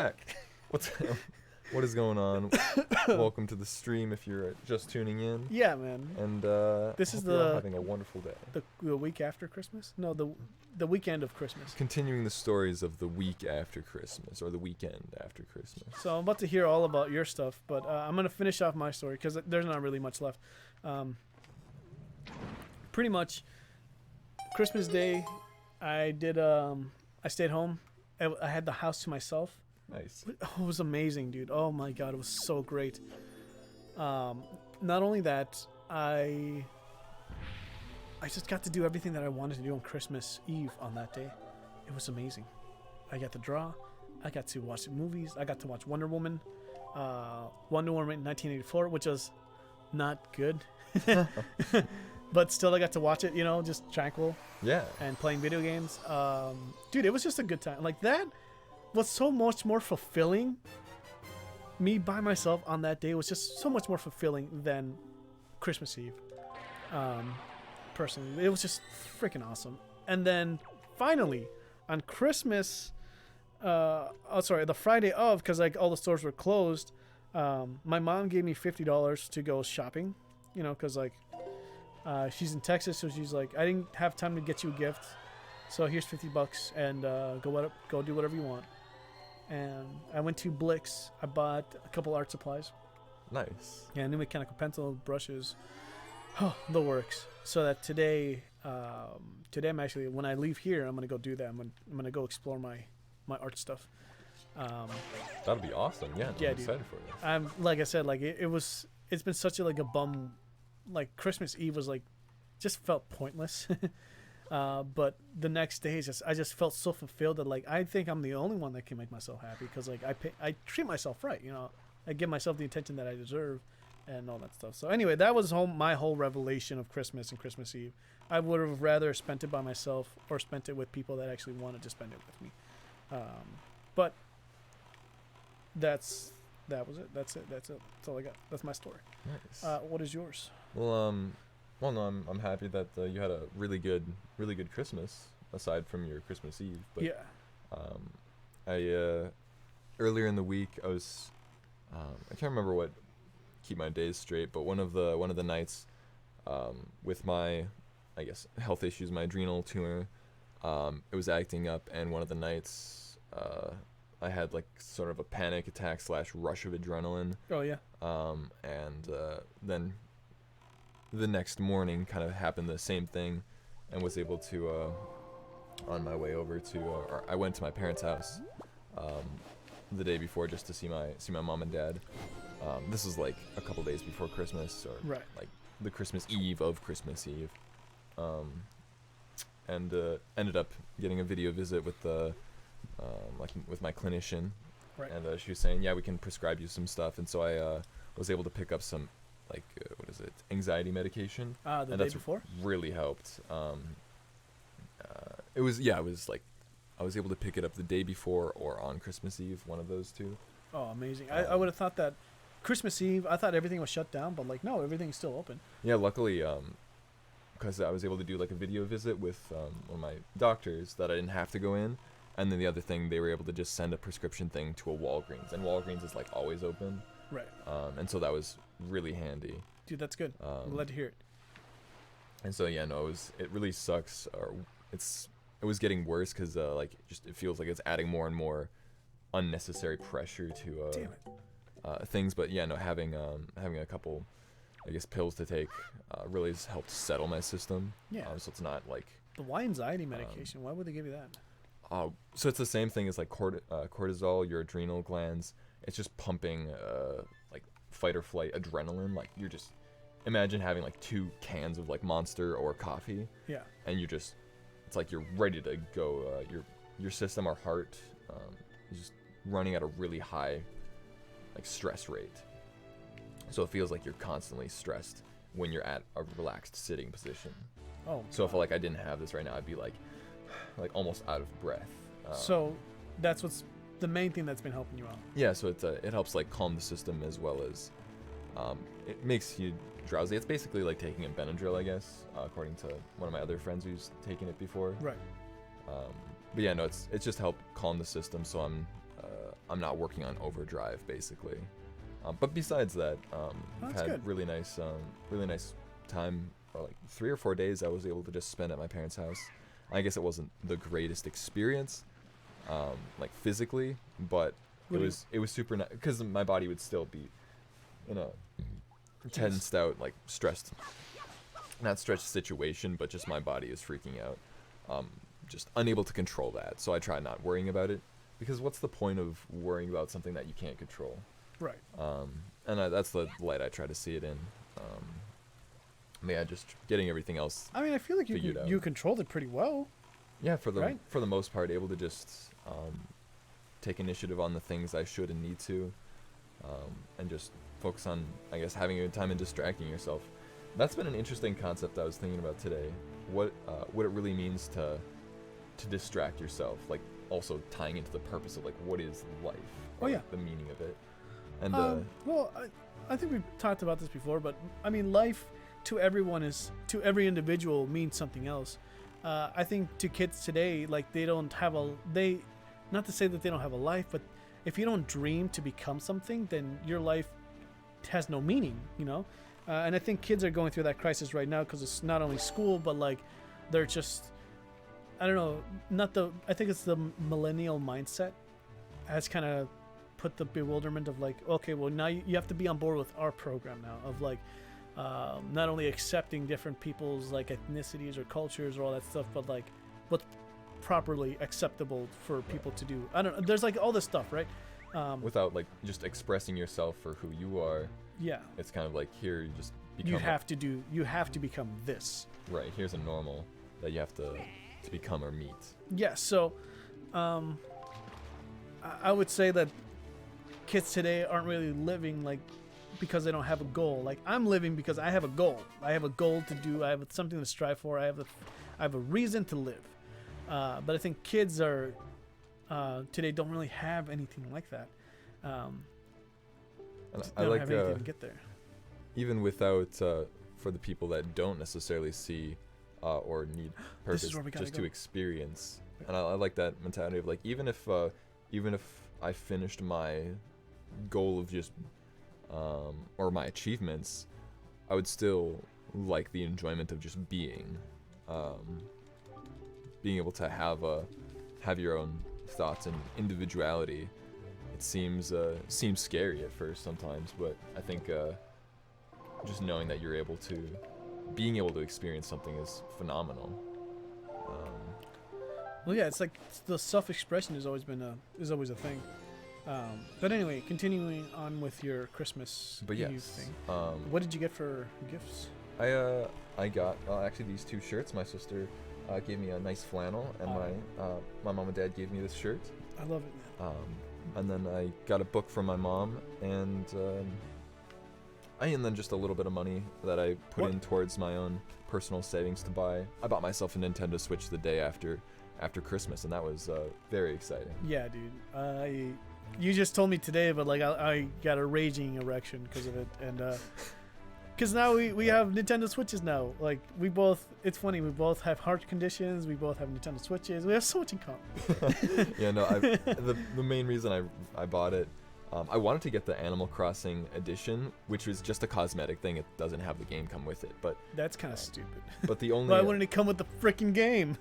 back. What is going on? Welcome to the stream if you're just tuning in. Yeah, man. And This is hope you're all having a wonderful day. The week after Christmas? No, the weekend of Christmas. Continuing the stories of the week after Christmas, or the weekend after Christmas. So I'm about to hear all about your stuff, but I'm gonna finish off my story because there's not really much left. Pretty much, Christmas Day, I stayed home. I had the house to myself. Nice. It was amazing, dude. Oh my god, it was so great. Not only that, I just got to do everything that I wanted to do on Christmas Eve on that day. It was amazing. I got to draw. I got to watch movies. I got to watch Wonder Woman 1984, which was not good. But still, I got to watch it, just tranquil. Yeah. And playing video games. Dude, it was just a good time. Like, that was so much more fulfilling. Me by myself on that day was just so much more fulfilling than Christmas Eve. Personally, it was just freaking awesome. And then finally, on Christmas, the Friday of, because like all the stores were closed, my mom gave me $50 to go shopping. Because like she's in Texas, so she's like, I didn't have time to get you a gift, so here's $50 and go do whatever you want. And I went to Blix. I bought a couple art supplies. Nice. Yeah, new mechanical pencil, brushes, the works. So that today I'm actually, when I leave here, I'm gonna go do that. I'm gonna go explore my art stuff. That'll be awesome. Yeah, yeah, I'm dude. excited for it. I'm like I said, like it's been such a bum. Like Christmas Eve was just felt pointless. But the next day, I just felt so fulfilled that like I think I'm the only one that can make myself happy because like I treat myself right, I give myself the attention that I deserve, and all that stuff. So anyway, that was my whole revelation of Christmas and Christmas Eve. I would have rather spent it by myself or spent it with people that actually wanted to spend it with me. But that was it. That's it. That's all I got. That's my story. Nice. What is yours? Well, no, I'm happy that you had a really good Christmas aside from your Christmas Eve. But yeah. I earlier in the week I was I can't remember what keep my days straight, but one of the nights with my health issues, my adrenal tumor, it was acting up, and one of the nights I had like sort of a panic attack / rush of adrenaline. Oh yeah. And then the next morning kind of happened the same thing, and was able to on my way over to or I went to my parents' house the day before just to see my mom and dad. This was like a couple days before Christmas, or right, like the Christmas Eve of Christmas Eve, and ended up getting a video visit with with my clinician. Right. And she was saying, yeah, we can prescribe you some stuff, and so I was able to pick up some anxiety medication. The and day that's before? Really helped. It was like I was able to pick it up the day before or on Christmas Eve, one of those two. Oh, amazing. I would have thought that Christmas Eve, I thought everything was shut down, but like no, everything's still open. Yeah, luckily, because I was able to do like a video visit with one of my doctors that I didn't have to go in. And then the other thing, they were able to just send a prescription thing to a Walgreens, and Walgreens is like always open. Right. And so that was really handy. Dude, that's good. I'm glad to hear it. And so yeah, no, it really sucks. Or it was getting worse because it feels like it's adding more and more unnecessary pressure to Damn it. Things. But yeah, no, having a couple, pills to take really has helped settle my system. Yeah. So it's not like Why anxiety medication? Why would they give you that? So it's the same thing as like cortisol, your adrenal glands. It's just pumping like fight or flight adrenaline. Like you're just imagine having like 2 cans of like Monster or coffee. Yeah. And it's like you're ready to go. Your system or heart is just running at a really high like stress rate. So it feels like you're constantly stressed when you're at a relaxed sitting position. Oh. So if like I didn't have this right now, I'd be like almost out of breath. So that's what's the main thing that's been helping you out. Yeah, so it helps like calm the system as well as it makes you drowsy. It's basically like taking a Benadryl, I guess, according to one of my other friends who's taken it before. Right. But yeah, no, it's just helped calm the system, so I'm not working on overdrive basically. But besides that, I've That's had good. really nice time. Like 3 or 4 days I was able to just spend at my parents' house. I guess it wasn't the greatest experience, like physically, but What do you- it was super nice because my body would still be in a tensed out, like stressed, not stretched situation, but just my body is freaking out, just unable to control that. So I try not worrying about it, because what's the point of worrying about something that you can't control? Right. That's the light I try to see it in. Yeah, just getting everything else. I mean, I feel like Figured out. you controlled it pretty well. Yeah, for Right. the most part, able to just take initiative on the things I should and need to, and just focus on, I guess, having a good time and distracting yourself. That's been an interesting concept I was thinking about today. What it really means to distract yourself, like also tying into the purpose of like what is life, Oh, or, yeah. like, the meaning of it, and Well, I think we've talked about this before, but I mean, life to every individual means something else. I think to kids today, like not to say that they don't have a life, but if you don't dream to become something, then your life has no meaning, you know? And I think kids are going through that crisis right now because it's not only school, but like they're just, I don't know, I think it's the millennial mindset has kind of put the bewilderment of like, okay, well now you have to be on board with our program now of like, not only accepting different people's like ethnicities or cultures or all that stuff, but like what's properly acceptable for people to do. I don't know. There's like all this stuff, right? without like just expressing yourself for who you are. Yeah. It's kind of like, here you just become You have to become this. right. Here's a normal that you have to become or meet. Yeah. So, I would say that kids today aren't really living like because they don't have a goal. Like I'm living because I have a goal. I have a goal to do. I have something to strive for. I have a reason to live. But I think kids are today don't really have anything like that. And They I don't like have anything to get there. even without for the people that don't necessarily see or need purpose, This is where we gotta just go. to experience. And I like that mentality of like, even if I finished my goal of just or my achievements, I would still like the enjoyment of just being able to have your own thoughts and individuality. It seems scary at first sometimes, but I think just knowing that being able to experience something is phenomenal. Well, yeah, it's like the self-expression has always a thing. But anyway, continuing on with your Christmas But Eve yes, thing. What did you get for gifts? I got actually these 2 shirts. My sister gave me a nice flannel, and my mom and dad gave me this shirt. I love it, man. And then I got a book from my mom, and then just a little bit of money that I put in towards my own personal savings to buy. I bought myself a Nintendo Switch the day after Christmas, and that was very exciting. Yeah, dude. You just told me today, but like I got a raging erection because of it, and because now we have Nintendo Switches now. Like it's funny. We both have heart conditions. We both have Nintendo Switches. We have so much in common. Yeah, no. The main reason I bought it, I wanted to get the Animal Crossing edition, which was just a cosmetic thing. It doesn't have the game come with it, but That's kind of stupid. but the only Why wouldn't it come with the freaking game?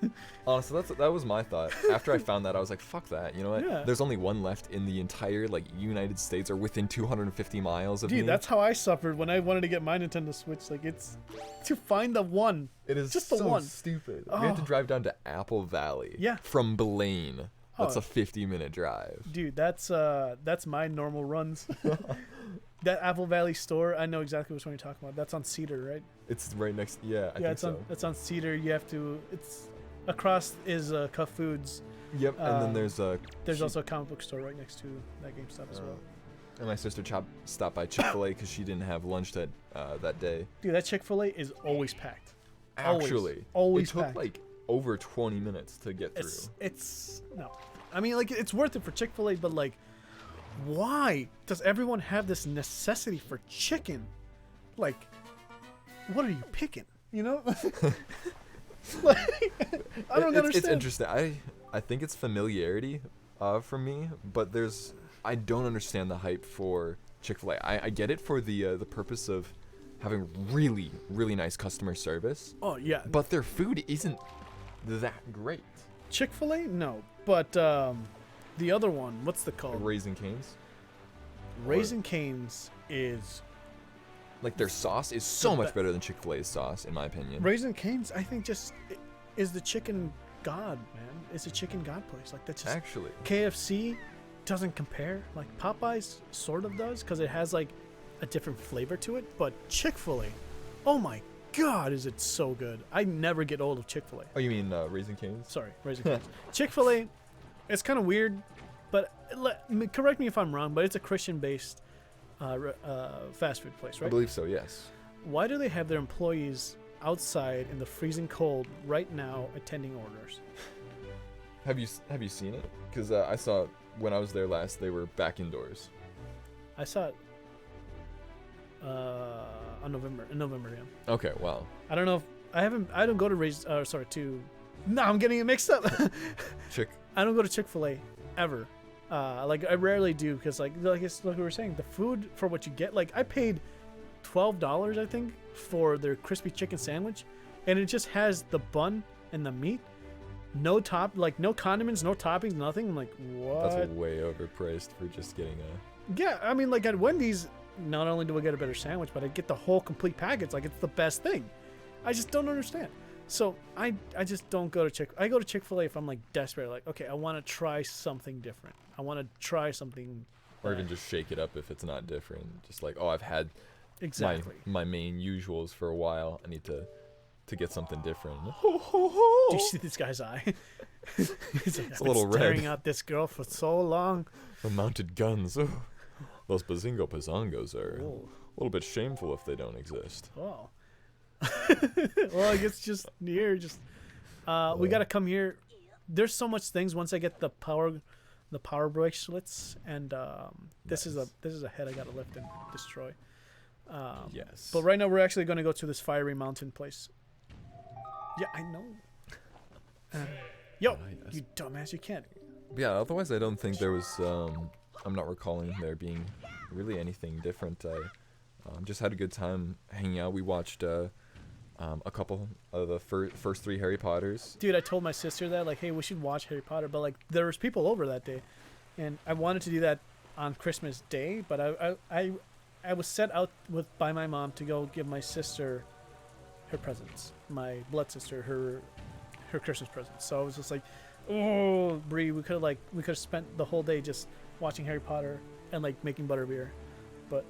honestly, that was my thought. After I found that, I was like, fuck that. You know what? Yeah. There's only one left in the entire like United States, or within 250 miles of me. Dude, that's how I suffered when I wanted to get my Nintendo Switch. Like it's to find the one. It is just the so one. stupid. We had to Oh. drive down to Apple Valley. Yeah. From Blaine. That's Oh. a 50-minute drive. Dude, that's my normal runs. That Apple Valley store, I know exactly which one you're talking about. That's on Cedar, right? It's right next. Yeah, I Yeah, think it's so. on Cedar. You have to. It's across is Cuff Foods. Yep. And then there's There's she- also a comic book store right next to that GameStop as well. And my sister stopped by Chick-fil-A because she didn't have lunch that day. Dude, that Chick-fil-A is always packed. Always. Actually, Always it took packed. like over 20 minutes to get through. It's no. I mean, like it's worth it for Chick-fil-A, but like, why does everyone have this necessity for chicken? Like, what are you picking? You know? Like, I don't understand. It's interesting. I think it's familiarity for me, but I don't understand the hype for Chick-fil-A. I get it for the purpose of having really, really nice customer service, Oh yeah, but their food isn't that great. Chick-fil-A, no, but the other one, what's the called? Raising Cane's, Raising Cane's is like their sauce is so The much be- better than Chick-fil-A's sauce, in my opinion. Raising Cane's. I think just is the chicken god, man. It's a chicken god place. Like that's just Actually, KFC doesn't compare. Like Popeyes sort of does because it has like a different flavor to it. But Chick-fil-A, oh my god, is it so good? I never get old of Chick-fil-A. oh, you mean Raising Cane's? Sorry, Raising Cane's. Chick-fil-A, it's kind of weird, but correct me if I'm wrong, but it's a Christian-based fast food place, I right? believe so. Yes. Why do they have their employees outside in the freezing cold right now attending orders? Have you seen it? Because I saw when I was there last, they were back indoors. I saw it in November, yeah. Okay, wow. I don't know if I don't go to no, I'm getting it mixed up. I don't go to Chick-fil-A ever. Like I rarely do because like we were saying, the food for what you get. Like I paid $12, I think, for their crispy chicken sandwich, and it just has the bun and the meat, no condiments, no toppings, nothing. I'm like, what? That's way overpriced for just getting a. Yeah, I mean, like at Wendy's, not only do I get a better sandwich, but I get the whole complete package. Like it's the best thing. I just don't understand. So I just don't go to I go to Chick-fil-A if I'm like desperate, like okay, I want to try something different. I want to try something. Or even just shake it up if it's not different. Just like, oh, I've had Exactly. my main usuals for a while. I need to get something different. Do you see this guy's eye? He's like, I've a been little staring red. at this girl for so long. The mounted guns. Oh, those Bazingo Pazangos are Whoa. a little bit shameful if they don't exist. Oh. Well, I guess just here, we gotta come here. There's so much things once I get the power bracelets, and this is a head I gotta lift and destroy. Yes. But right now we're actually gonna go to this fiery mountain place. Yeah, I know. Yo, yes. you dumbass! You can't. Yeah, otherwise I don't think there was, I'm not recalling there being really anything different. I just had a good time hanging out. We watched a couple of the first three Harry Potters. Dude, I told my sister that, like, hey, we should watch Harry Potter, but, like, there was people over that day, and I wanted to do that on Christmas Day, but I was set out by my mom to go give my sister her presents, my blood sister, her Christmas presents. So I was just like, oh, Bree, we could have spent the whole day just watching Harry Potter and, like, making butterbeer, but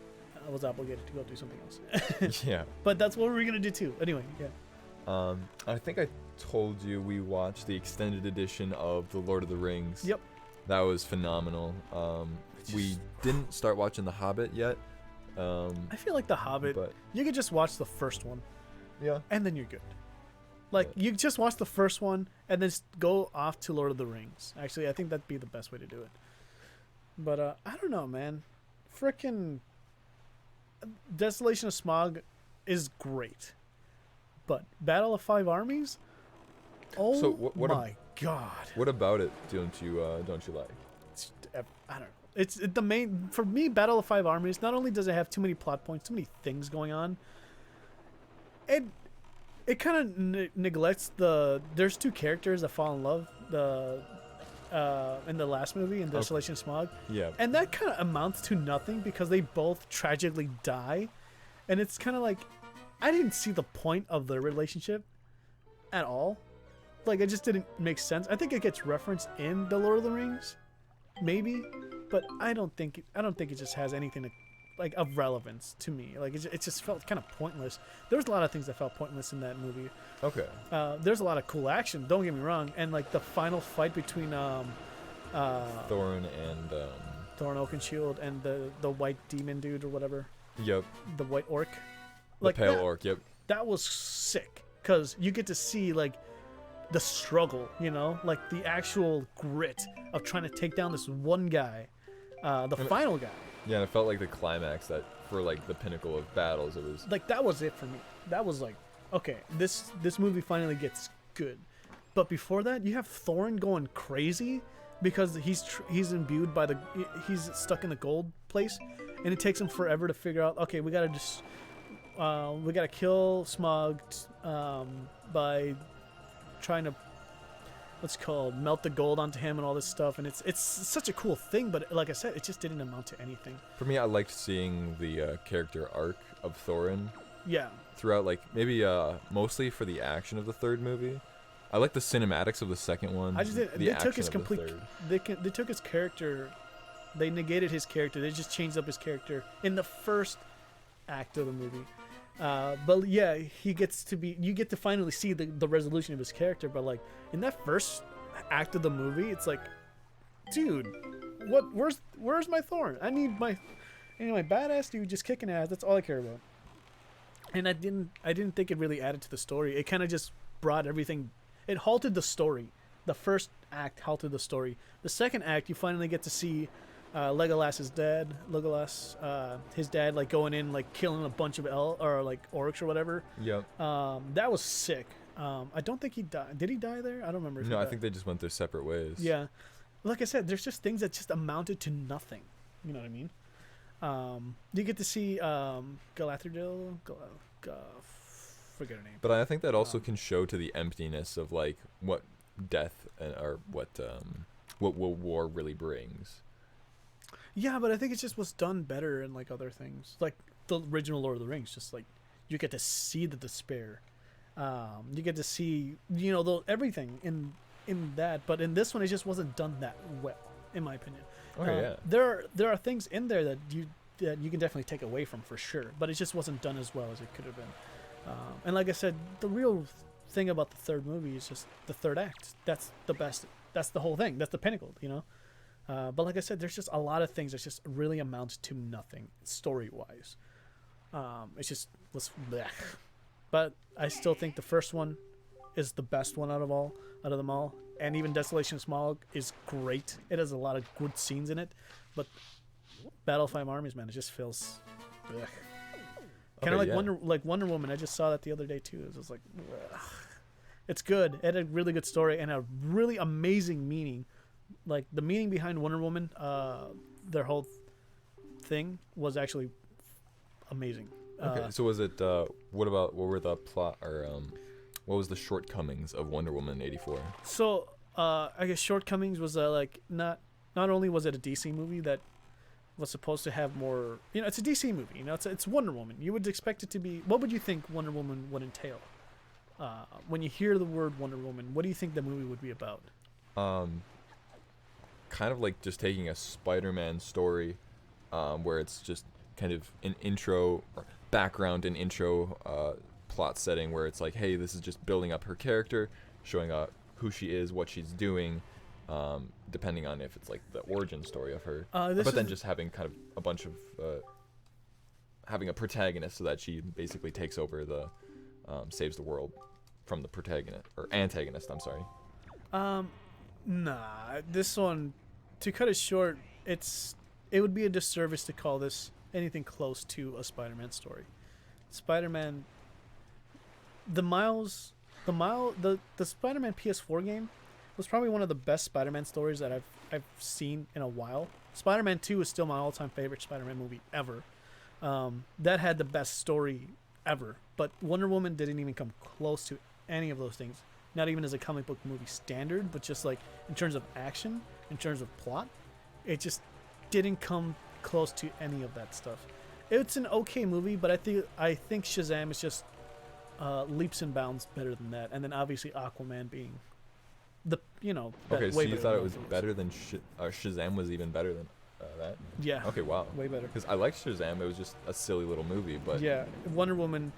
I was obligated to go do something else. Yeah. But that's what we were gonna do too. Anyway, yeah. I think I told you we watched the extended edition of The Lord of the Rings. Yep. That was phenomenal. We didn't start watching The Hobbit yet. I feel like The Hobbit, But you could just watch the first one, yeah. and then you're good. Like, you just watch the first one, and then go off to Lord of the Rings. Actually, I think that'd be the best way to do it. But, I don't know, man. Frickin' Desolation of Smog is great. But Battle of Five Armies? Oh So what my god. What about it don't you like? I don't know. It's the main for me. Battle of Five Armies. Not only does it have too many plot points, too many things going on. It kind of neglects there's two characters that fall in love in the last movie in Desolation of Smog, Yeah. and that kind of amounts to nothing because they both tragically die, and it's kind of like I didn't see the point of their relationship at all. Like, it just didn't make sense. I think it gets referenced in the Lord of the Rings, maybe, but I don't think it just has anything of relevance to me. Like, it just felt kind of pointless. There was a lot of things that felt pointless in that movie. Okay. There's a lot of cool action, don't get me wrong, and like the final fight between Thorin and Thorin Oakenshield and the white demon dude or whatever, Yep. the white orc, The pale orc. Yep. that was sick because you get to see like the struggle, like the actual grit of trying to take down this one guy, the final guy. Yeah, and it felt like the climax that for like the pinnacle of battles. It was Like, that was it for me. That was like, okay, this movie finally gets good. But before that, you have Thorin going crazy because he's imbued by he's stuck in the gold place, and it takes him forever to figure out. Okay, we gotta kill Smog by trying to melt the gold onto him and all this stuff, and it's such a cool thing. But like I said, it just didn't amount to anything. For me, I liked seeing the character arc of Thorin. Yeah. Throughout, like maybe mostly for the action of the third movie. I like the cinematics of the second one. I just did. They took his complete. They took his character. They negated his character. They just changed up his character in the first act of the movie. But yeah, you get to finally see the resolution of his character. But like in that first act of the movie, it's like, dude, where's my Thorn? I need my badass dude just kicking ass. That's all I care about. And I didn't think it really added to the story. It kind of just brought everything. It halted the story. The first act halted the story. The second act, you finally get to see Legolas's dad. His dad, like going in, like killing a bunch of orcs or whatever. Yep. That was sick. I don't think he died. Did he die there? I don't remember. No, I think they just went their separate ways. Yeah. Like I said, there's just things that just amounted to nothing. You know what I mean? You get to see Galadriel. Forget her name. But I think that also can show to the emptiness of like what death or what war really brings. Yeah, but I think it just was done better in like other things, like the original Lord of the Rings. Just like you get to see the despair, you get to see everything in that. But in this one, it just wasn't done that well, in my opinion. Yeah. There are things in there that you can definitely take away from for sure, but it just wasn't done as well as it could have been. And like I said, the real thing about the third movie is just the third act. That's the best. That's the whole thing. That's the pinnacle, But like I said, there's just a lot of things that just really amount to nothing story-wise. It's just blech. But I still think the first one is the best one out of them all. And even Desolation Smog is great. It has a lot of good scenes in it, but Battle of Five Armies, man, it just feels kind of like Wonder Woman. I just saw that the other day too. It was like, ugh. It's good. It had a really good story and a really amazing meaning. Like the meaning behind Wonder Woman, their whole thing was actually amazing. Okay, so was it? What were the plot or what was the shortcomings of Wonder Woman '84? So I guess shortcomings was not only was it a DC movie that was supposed to have more. It's a DC movie. It's Wonder Woman. You would expect it to be. What would you think Wonder Woman would entail? When you hear the word Wonder Woman, what do you think the movie would be about? Kind of like just taking a Spider-Man story, where it's just kind of an intro or background and intro plot setting where it's like, hey, this is just building up her character, showing who she is, what she's doing, depending on if it's like the origin story of her. But then just having kind of a bunch of having a protagonist so that she basically takes over the saves the world from the protagonist or antagonist. I'm sorry. Nah, this one, to cut it short, it would be a disservice to call this anything close to a Spider-Man story. Spider-Man, the Spider-Man PS4 game was probably one of the best Spider-Man stories that I've seen in a while. Spider-Man 2 is still my all-time favorite Spider-Man movie ever. That had the best story ever, but Wonder Woman didn't even come close to any of those things. Not even as a comic book movie standard, but just like in terms of action, in terms of plot, it just didn't come close to any of that stuff. It's an okay movie, but I think Shazam is just leaps and bounds better than that. And then obviously Aquaman being okay, so you thought it was better than Shazam was even better than that? Yeah. Okay, wow. Way better. Because I liked Shazam. It was just a silly little movie, but yeah, Wonder Woman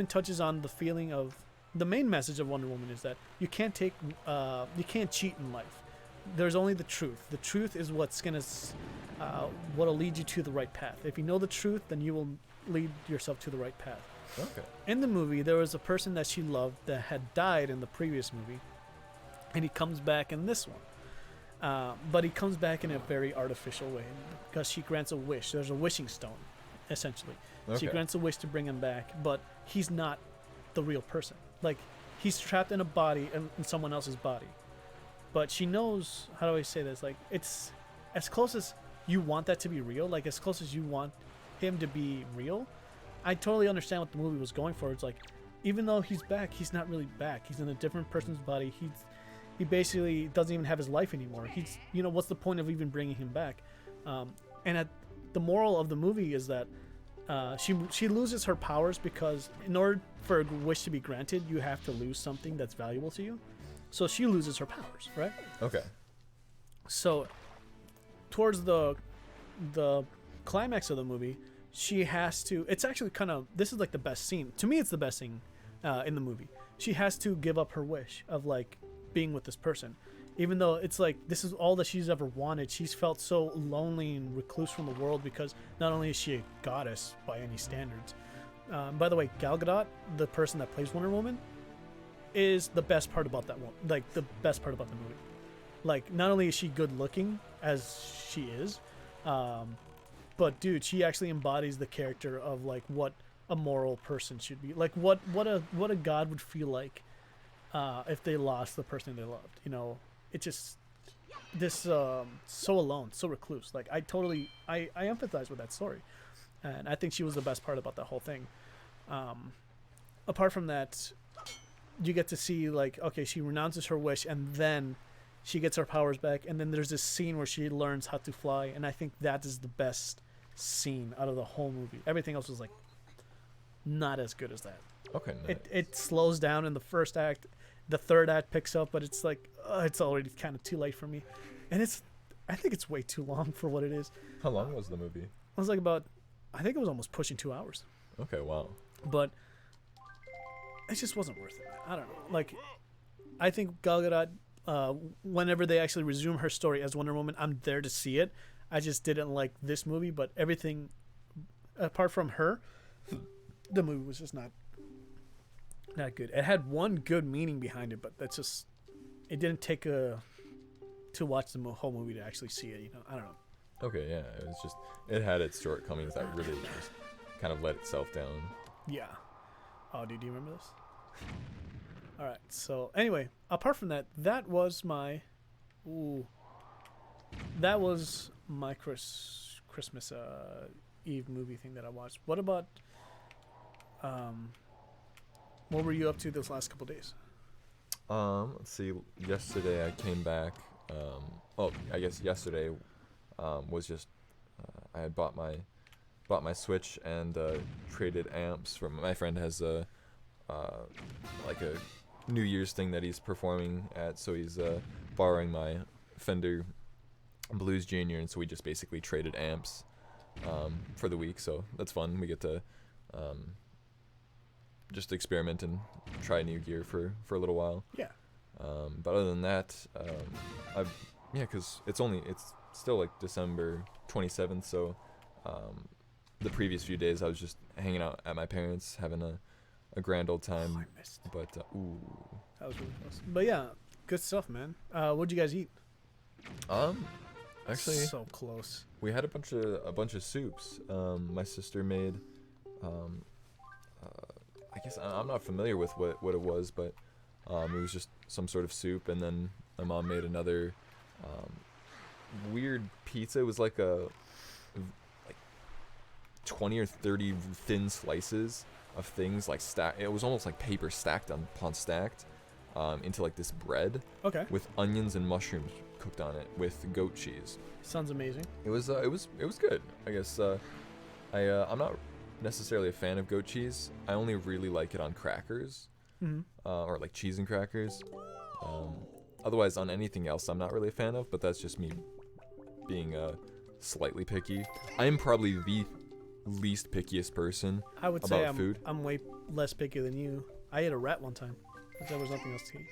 touches on the feeling of. The main message of Wonder Woman is that you can't cheat in life. There's only the truth. The truth is what'll lead you to the right path. If you know the truth, then you will lead yourself to the right path. Okay. In the movie, there was a person that she loved that had died in the previous movie, and he comes back in this one. But he comes back in a very artificial way because she grants a wish. There's a wishing stone, essentially. Okay. She grants a wish to bring him back, but he's not the real person. Like, he's trapped in a body, in someone else's body. but she knows, how do I say this? Like, it's as close as you want that to be real, like as close as you want him to be real. I totally understand what the movie was going for. It's like, even though he's back, he's not really back. He's in a different person's body. He basically doesn't even have his life anymore. He's, you know, what's the point of even bringing him back? The moral of the movie is that she loses her powers because in order for a wish to be granted, you have to lose something that's valuable to you. So she loses her powers, right? Okay. So towards the climax of the movie, she has to, it's actually kind of, this is like the best scene to me. It's the best scene in the movie. She has to give up her wish of like being with this person, even though it's like this is all that she's ever wanted. She's felt so lonely and recluse from the world because not only is she a goddess by any standards, by the way, Gal Gadot, the person that plays Wonder Woman, is the best part about that one, like the best part about the movie. Like, not only is she good looking as she is, but dude, she actually embodies the character of like what a moral person should be. Like what a god would feel like if they lost the person they loved. You know, it just this so alone, so recluse. Like I empathize with that story, and I think she was the best part about that whole thing. Apart from that, you get to see like, okay, she renounces her wish and then she gets her powers back, and then there's this scene where she learns how to fly, and I think that is the best scene out of the whole movie. Everything else was like not as good as that. Okay. Nice. It slows down in the first act. The third act picks up, but it's like it's already kind of too late for me, and I think it's way too long for what it is. How long was the movie? It was like I think it was almost pushing 2 hours. Okay. Wow. But it just wasn't worth it. I don't know. Like, I think Gal Gadot, whenever they actually resume her story as Wonder Woman, I'm there to see it. I just didn't like this movie, but everything apart from her, the movie was just not good. It had one good meaning behind it, but that's just, it didn't take to watch the whole movie to actually see it. You know, I don't know. Okay. Yeah. It was just, it had its shortcomings that really just kind of let itself down. Yeah. Oh, dude, do you remember this? All right. So anyway, apart from that, that was my Christmas Eve movie thing that I watched. What about what were you up to those last couple days? Let's see. Yesterday I came back. I guess yesterday was just I had bought my Switch and traded amps from my friend has like a New Year's thing that he's performing at, so he's borrowing my Fender Blues Junior, and so we just basically traded amps for the week. So that's fun. We get to just experiment and try new gear for a little while. Yeah. But other than that, because it's still like December 27th, so the previous few days I was just hanging out at my parents' having a grand old time. Oh, I missed it. But That was really close. But yeah, good stuff, man. What'd you guys eat? Actually, so close. we had a bunch of soups. My sister made I guess I'm not familiar with what it was, but it was just some sort of soup, and then my mom made another weird pizza. It was like 20 or 30 thin slices of things like stacked. It was almost like paper stacked upon stacked into like this bread Okay. with onions and mushrooms cooked on it with goat cheese. Sounds amazing. It was good. I guess I'm not necessarily a fan of goat cheese. I only really like it on crackers, or like cheese and crackers. Otherwise, on anything else, I'm not really a fan of. But that's just me being slightly picky. I am probably the least pickiest person I would say about food. I'm way less picky than you. I ate a rat one time. There was nothing else to eat.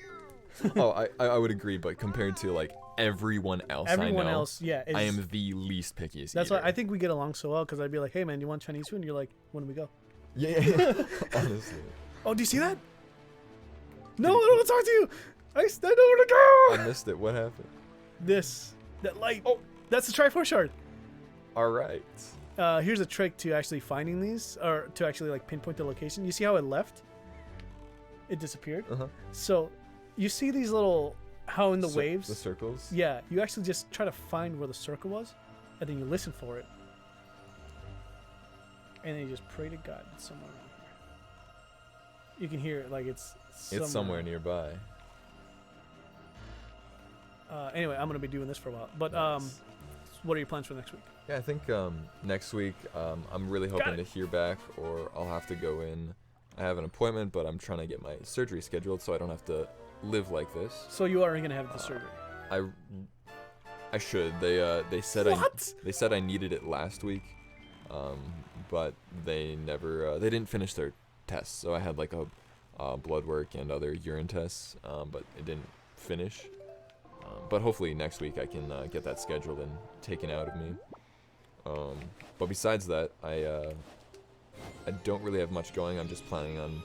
Oh, I would agree, but compared to like everyone else Everyone I know, else, yeah. I am the least pickiest. That's eater. why I think we get along so well, because I'd be like, hey man, you want Chinese food? And you're like, when do we go? Yeah. Honestly, Oh, do you see that? No, I don't want to talk to you. I know where to go. I missed it. What happened? That light. Oh, that's the Triforce shard. All right. Here's a trick to actually finding these, or to actually like pinpoint the location. You see how it left? It disappeared. Uh-huh. So you see these little, how in the waves, the circles. yeah, you actually just try to find where the circle was, and then you listen for it, and then you just pray to God it's somewhere around here. You can hear it like it's somewhere nearby. Anyway, I'm gonna be doing this for a while, but Nice. what are your plans for next week? Yeah, I think next week I'm really hoping to hear back, or I'll have to go in. I have an appointment, but I'm trying to get my surgery scheduled so I don't have to live like this. So you are gonna have the surgery. I should. They said What? they said I needed it last week, but they never they didn't finish their tests. So I had like a blood work and other urine tests, but it didn't finish. But hopefully next week I can get that scheduled and taken out of me. But besides that, I don't really have much going. I'm just planning on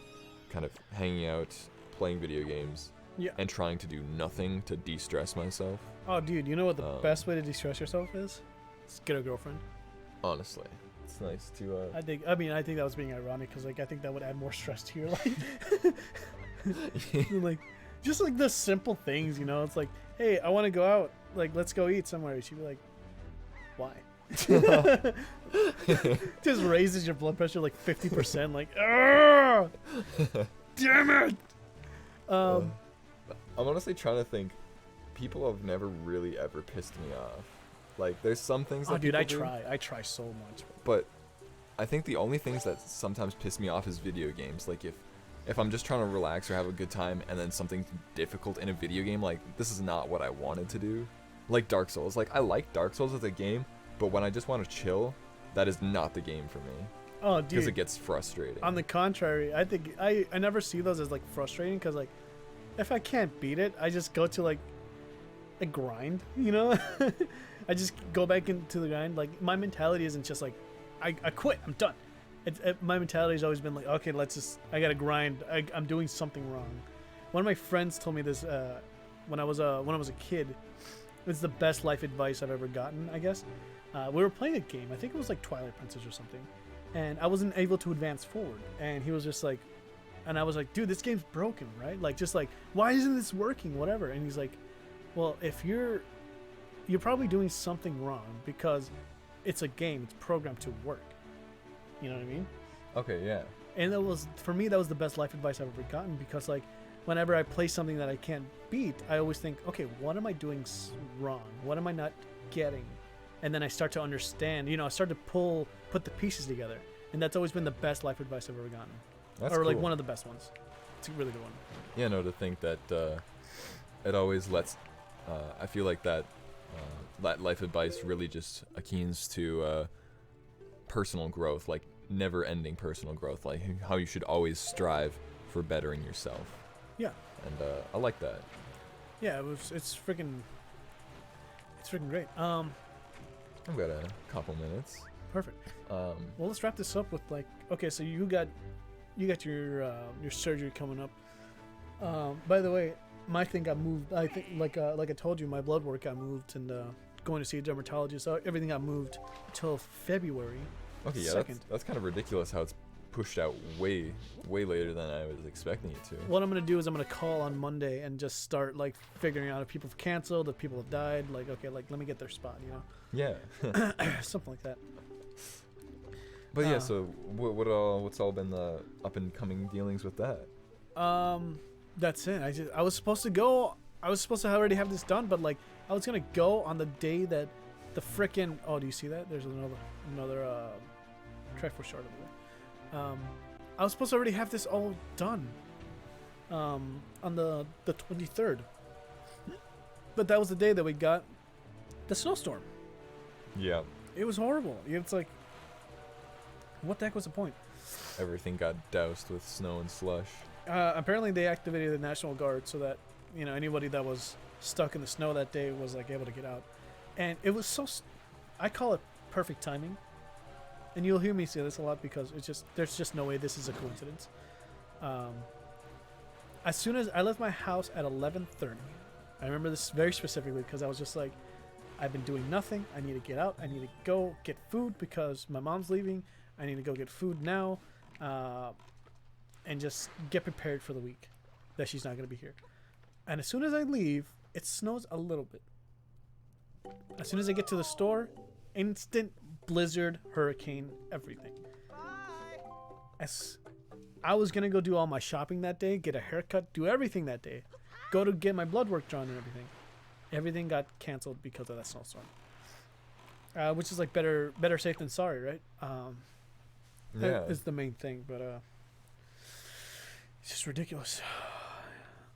kind of hanging out, playing video games, Yeah. and trying to do nothing to de-stress myself. Oh, dude, you know what the best way to Um, de-stress yourself is? It's get a girlfriend. Honestly, it's nice to. I think that was being ironic because like I think that would add more stress to your life. Like, just like the simple things, you know. It's like, hey, I want to go out. Like, let's go eat somewhere. She'd be like, why? Just raises your blood pressure like 50%. Like, "Argh! Damn it. I'm honestly trying to think. People have never really ever pissed me off. Like, there's some things that Oh, dude, people do, I try so much. but I think the only things that sometimes piss me off is video games. Like, if I'm just trying to relax or have a good time and then something difficult in a video game, like, this is not what I wanted to do. Like Dark Souls. Like, I like Dark Souls as a game, but when I just want to chill, that is not the game for me. Oh, Because dude. it gets frustrating. On the contrary, I think I never see those as like frustrating because like if I can't beat it, I just go to like a grind, you know? I just go back into the grind. Like my mentality isn't just like I quit, I'm done. My mentality has always been like, okay, I gotta grind. I'm doing something wrong. One of my friends told me this when I was a kid. It's the best life advice I've ever gotten, I guess. We were playing a game. I think it was like Twilight Princess or something. And I wasn't able to advance forward. And he was just like, and I was like, dude, this game's broken, right? Like, just like, why isn't this working? Whatever. And he's like, well, if you're probably doing something wrong because it's a game. It's programmed to work. You know what I mean? Okay, yeah. And for me, that was the best life advice I've ever gotten because like, whenever I play something that I can't beat, I always think, okay, what am I doing wrong? What am I not getting? And then I start to understand, you know, I start to put the pieces together. And that's always been the best life advice I've ever gotten. That's or like cool. one of the best ones. It's a really good one. Yeah, no, to think that it always lets. I feel like that life advice really just akeens to personal growth, like never-ending personal growth, like how you should always strive for bettering yourself. Yeah. And I like that. Yeah, it's freaking great. I've got a couple minutes. Perfect. Well, let's wrap this up with like, okay, so you got your surgery coming up. By the way, my thing got moved. I think like I told you, my blood work got moved and going to see a dermatologist. So everything got moved till February. Okay, yeah, 2nd. that's kind of ridiculous how it's pushed out way later than I was expecting it to. What I'm gonna do is I'm gonna call on Monday and just start like figuring out if people have canceled, if people have died. Like, okay, like let me get their spot, you know, Yeah. something like that. But yeah, so what's all been the up and coming dealings with that? That's it. I was supposed to go. I was supposed to already have this done, but like I was gonna go on the day that the frickin' oh, do you see that? There's another Triforce shard over there. I was supposed to already have this all done. On the 23rd. But that was the day that we got the snowstorm. Yeah. It was horrible. It's like, what the heck was the point? Everything got doused with snow and slush. Apparently they activated the National Guard so that, you know, anybody that was stuck in the snow that day was like able to get out. And it was I call it perfect timing. And you'll hear me say this a lot because there's just no way this is a coincidence. As soon as I left my house at 11:30, I remember this very specifically because I was just like, I've been doing nothing. I need to get out. I need to go get food because my mom's leaving. I need to go get food now, and just get prepared for the week that she's not going to be here. And as soon as I leave, it snows a little bit. As soon as I get to the store, instant blizzard, hurricane, everything. As I was gonna go do all my shopping that day, get a haircut, do everything that day, go to get my blood work drawn and everything. Everything got canceled because of that snowstorm. Which is like better safe than sorry, right? Yeah. That is the main thing, but it's just ridiculous.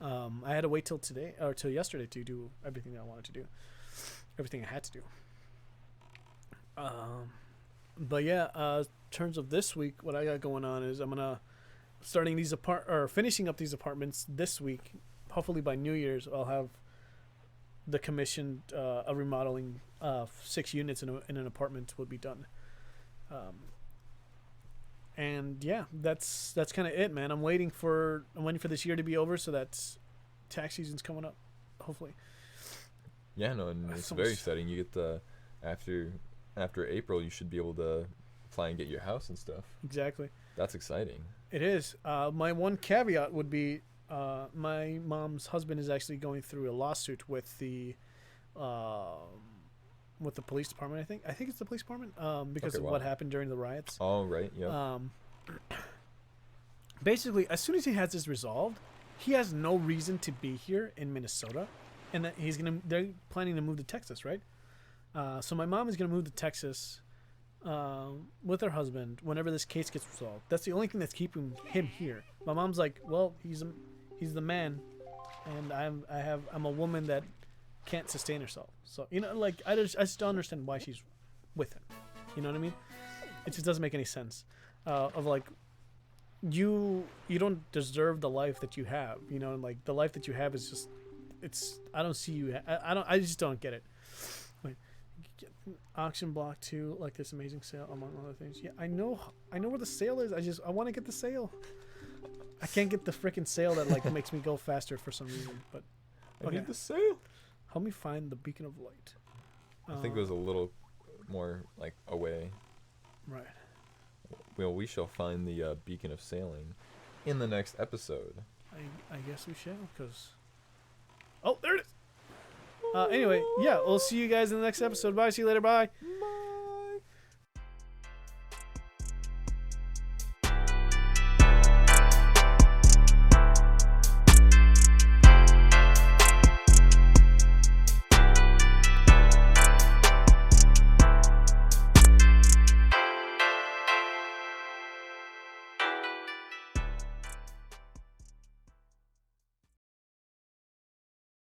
I had to wait till today or till yesterday to do everything that I wanted to do, everything I had to do. But yeah, in terms of this week, what I got going on is I'm gonna finishing up these apartments this week. Hopefully by New Year's, I'll have the commissioned a remodeling 6 units in an apartment will be done. And yeah, that's kind of it, man. I'm waiting for this year to be over so that tax season's coming up, hopefully. Yeah, no, and it's very exciting. You get the after April, you should be able to apply and get your house and stuff. Exactly. That's exciting. It is. My one caveat would be my mom's husband is actually going through a lawsuit with the police department. I think it's the police department because of what happened during the riots. Oh, right. Yeah. Basically, as soon as he has this resolved, he has no reason to be here in Minnesota, and that they're planning to move to Texas, right? So my mom is gonna move to Texas with her husband whenever this case gets resolved. That's the only thing that's keeping him here. My mom's like, well, he's the man, and I'm a woman that can't sustain herself. So like I just don't understand why she's with him. You know what I mean? It just doesn't make any sense. Of like, you don't deserve the life that you have. You know, and like the life that you have is just, I don't see you. I just don't get it. Like, auction block 2, like this amazing sale among other things. Yeah, I know where the sale is. I want to get the sale. I can't get the freaking sale that like makes me go faster for some reason. But okay. I need the sale. Help me find the beacon of light. I think it was a little more like away. Right. Well, we shall find the beacon of sailing in the next episode. I guess we shall, because... Oh, there it is! Anyway, yeah, we'll see you guys in the next episode. Bye, see you later, bye!